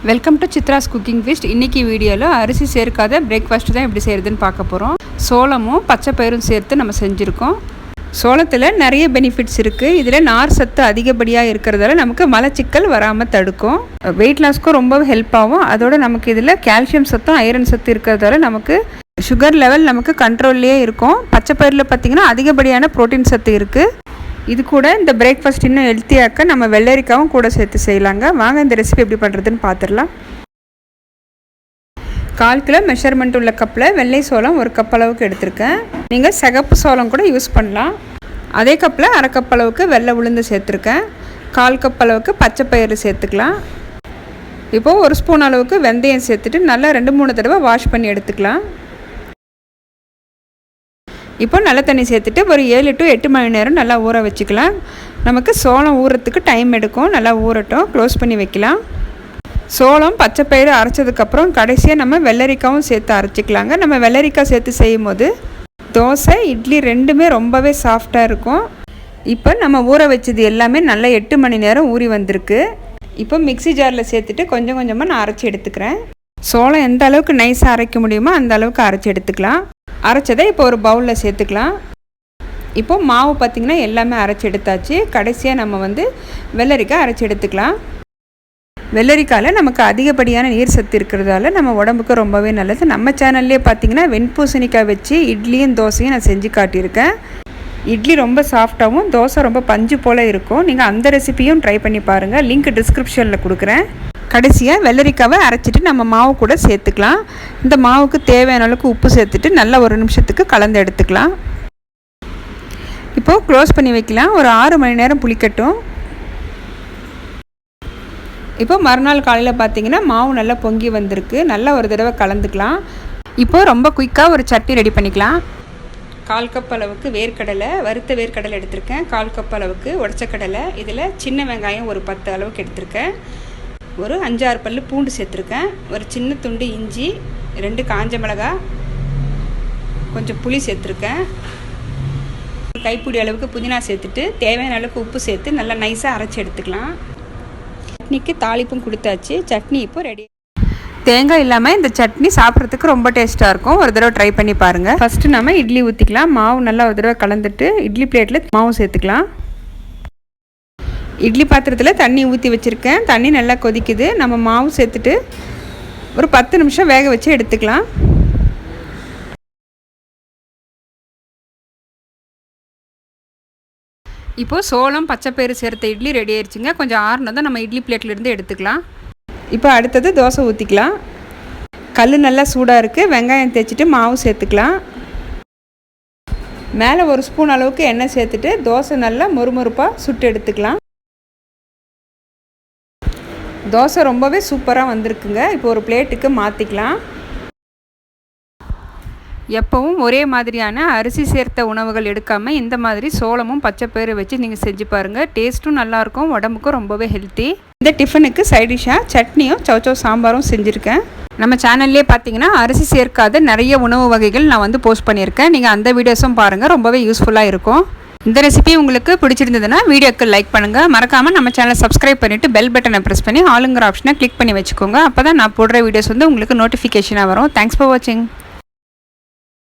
Welcome to Chitra's cooking feast. இன்றைக்கி வீடியோவில் அரிசி சேர்க்காத பிரேக்ஃபாஸ்ட் தான் எப்படி செய்கிறதுன்னு பார்க்க போகிறோம். சோளமும் பச்சை பயிரும் சேர்த்து நம்ம செஞ்சுருக்கோம். சோளத்தில் நிறைய பெனிஃபிட்ஸ் இருக்குது. இதில் நார் சத்து அதிகப்படியாக இருக்கிறதால நமக்கு மலச்சிக்கல் வராமல் தடுக்கும். வெயிட் லாஸ்க்கும் ரொம்ப ஹெல்ப் ஆகும். அதோடு நமக்கு இதில் கால்சியம் சத்தும் ஐரன் சத்து இருக்கிறதால நமக்கு சுகர் லெவல் நமக்கு கண்ட்ரோல்லையே இருக்கும். பச்சை பயிரில் பார்த்திங்கன்னா அதிகப்படியான ப்ரோட்டீன் சத்து இருக்குது. இது கூட இந்த பிரேக்ஃபாஸ்ட் இன்னும் ஹெல்த்தியாக்க நம்ம வெள்ளரிக்காவும் கூட சேர்த்து செய்யலாங்க. வாங்க இந்த ரெசிபி எப்படி பண்ணுறதுன்னு பார்த்துடலாம். 1/4 கிலோ மெஷர்மெண்ட் உள்ள கப்பில் வெள்ளை சோளம் 1 கப் அளவுக்கு எடுத்திருக்கேன். நீங்கள் சிகப்பு சோளம் கூட யூஸ் பண்ணலாம். அதே கப்பில் 1/2 கப் அளவுக்கு வெள்ளை உளுந்து சேர்த்துருக்கேன். 1/4 கப் அளவுக்கு பச்சை பயிறு சேர்த்துக்கலாம். இப்போது 1 ஸ்பூன் அளவுக்கு வெந்தயம் சேர்த்துட்டு நல்லா 2-3 தடவை வாஷ் பண்ணி எடுத்துக்கலாம். இப்போ நல்ல தண்ணி சேர்த்துட்டு ஒரு 7 to 8 மணி நேரம் நல்லா ஊற வச்சுக்கலாம். நமக்கு சோளம் ஊறுறதுக்கு டைம் எடுக்கும். நல்லா ஊறட்டும். க்ளோஸ் பண்ணி வைக்கலாம். சோளம் பச்சை பயிறு அரைச்சதுக்கப்புறம் கடைசியாக நம்ம வெள்ளரிக்காவும் சேர்த்து அரைச்சிக்கலாங்க. நம்ம வெள்ளரிக்காய் சேர்த்து செய்யும் போது தோசை இட்லி ரெண்டுமே ரொம்பவே சாஃப்டாக இருக்கும். இப்போ நம்ம ஊற வச்சது எல்லாமே நல்லா 8 மணி நேரம் ஊறி வந்திருக்கு. இப்போ மிக்ஸி ஜாரில் சேர்த்துட்டு கொஞ்சம் கொஞ்சமாக நான் அரைச்சி எடுத்துக்கிறேன். சோளம் எந்த அளவுக்கு நைஸாக அரைக்க முடியுமோ அந்த அளவுக்கு அரைச்சி எடுத்துக்கலாம். அரைச்சதை இப்போ ஒரு பவுலில் சேர்த்துக்கலாம். இப்போ மாவு பார்த்திங்கன்னா எல்லாமே அரைச்சி எடுத்தாச்சு. கடைசியாக நம்ம வெள்ளரிக்காய் அரைச்சி எடுத்துக்கலாம். வெள்ளரிக்காயில் நமக்கு அதிகப்படியான நீர் சத்து இருக்கிறதால நம்ம உடம்புக்கு ரொம்பவே நல்லது. நம்ம சேனல்லே பார்த்திங்கன்னா வெண்பூசணிக்காய் வச்சு இட்லியும் தோசையும் நான் செஞ்சு காட்டியிருக்கேன். இட்லி ரொம்ப சாஃப்டாகவும் தோசை ரொம்ப பஞ்சு போல் இருக்கும். நீங்கள் அந்த ரெசிபியும் ட்ரை பண்ணி பாருங்கள். லிங்க் டிஸ்கிரிப்ஷனில் கொடுக்குறேன். கடைசியாக வெள்ளரிக்காவை அரைச்சிட்டு நம்ம மாவு கூட சேர்த்துக்கலாம். இந்த மாவுக்கு தேவையான அளவுக்கு உப்பு சேர்த்துட்டு நல்லா 1 நிமிஷத்துக்கு கலந்து எடுத்துக்கலாம். இப்போது க்ளோஸ் பண்ணி வைக்கலாம். ஒரு 6 மணி நேரம் புளிக்கட்டும். இப்போ மறுநாள் காலையில் பார்த்திங்கன்னா மாவு நல்லா பொங்கி வந்திருக்கு. நல்லா ஒரு தடவை கலந்துக்கலாம். இப்போது ரொம்ப குயிக்காக ஒரு சட்னி ரெடி பண்ணிக்கலாம். 1/4 கப் அளவுக்கு வேர்க்கடலை, வறுத்த வேர்க்கடலை எடுத்திருக்கேன். 1/4 கப் அளவுக்கு உடச்சக்கடலை, இதில் சின்ன வெங்காயம் ஒரு 10 அளவுக்கு எடுத்திருக்கேன். ஒரு 5-6 பல்லு பூண்டு சேர்த்துருக்கேன். ஒரு சின்ன துண்டு இஞ்சி, 2 காஞ்ச மிளகாய், கொஞ்சம் புளி சேர்த்துருக்கேன். கைப்பிடி அளவுக்கு புதினா சேர்த்துட்டு தேவையான அளவுக்கு உப்பு சேர்த்து நல்லா நைஸாக அரைச்சி எடுத்துக்கலாம். சட்னிக்கு தாளிப்பும் கொடுத்தாச்சு. சட்னி இப்போ ரெடி. தேங்காய் இல்லாமல் இந்த சட்னி சாப்பிட்றதுக்கு ரொம்ப டேஸ்ட்டாக இருக்கும். ஒரு தடவை ட்ரை பண்ணி பாருங்கள். ஃபஸ்ட்டு நம்ம இட்லி ஊற்றிக்கலாம். மாவு நல்லா ஒரு தடவை கலந்துட்டு இட்லி பிளேட்டில் மாவு சேர்த்துக்கலாம். இட்லி பாத்திரத்தில் தண்ணி ஊற்றி வச்சுருக்கேன். தண்ணி நல்லா கொதிக்குது. நம்ம மாவு சேர்த்துட்டு ஒரு 10 நிமிஷம் வேக வச்சு எடுத்துக்கலாம். இப்போது சோளம் பச்சைப்பயிறு சேர்த்த இட்லி ரெடி ஆயிடுச்சுங்க. கொஞ்சம் ஆறுனதான் நம்ம இட்லி பிளேட்லேருந்து எடுத்துக்கலாம். இப்போ அடுத்தது தோசை ஊற்றிக்கலாம். கல் நல்லா சூடாக இருக்குது. வெங்காயம் தேய்ச்சிட்டு மாவு சேர்த்துக்கலாம். மேலே 1 ஸ்பூன் அளவுக்கு எண்ணெய் சேர்த்துட்டு தோசை நல்லா மொறுமொறுப்பாக சுட்டு எடுத்துக்கலாம். தோசை ரொம்பவே சூப்பராக வந்திருக்குங்க. இப்போ ஒரு பிளேட்டுக்கு மாற்றிக்கலாம். எப்பவும் ஒரே மாதிரியான அரிசி சேர்த்த உணவுகள் எடுக்காமல் இந்த மாதிரி சோளமும் பச்சை பயிறு வச்சு நீங்கள் செஞ்சு பாருங்கள். டேஸ்ட்டும் நல்லாயிருக்கும், உடம்புக்கும் ரொம்பவே ஹெல்த்தி. இந்த டிஃபனுக்கு சைடிஷாக சட்னியும் சௌச்சௌ சாம்பாரும் செஞ்சுருக்கேன். நம்ம சேனல்லே பார்த்தீங்கன்னா அரிசி சேர்க்காத நிறைய உணவு வகைகள் நான் போஸ்ட் பண்ணியிருக்கேன். நீங்கள் அந்த வீடியோஸும் பாருங்கள். ரொம்பவே யூஸ்ஃபுல்லாக இருக்கும். இந்த ரெசிபி உங்களுக்கு பிடிச்சிருந்ததுன்னா வீடியோக்கு லைக் பண்ணுங்கள். மறக்காமல் நம்ம சேனலை சப்ஸ்கிரைப் பண்ணிவிட்டு பெல் பட்டனை ப்ரெஸ் பண்ணி ஆளுங்கிற ஆப்ஷனை கிளிக் பண்ணி வச்சுக்கோங்க. அப்போ தான் நான் போடுற வீடியோஸ் உங்களுக்கு நோட்டிஃபிகேஷனாக வரும். தேங்க்ஸ் ஃபார் வாட்சிங்.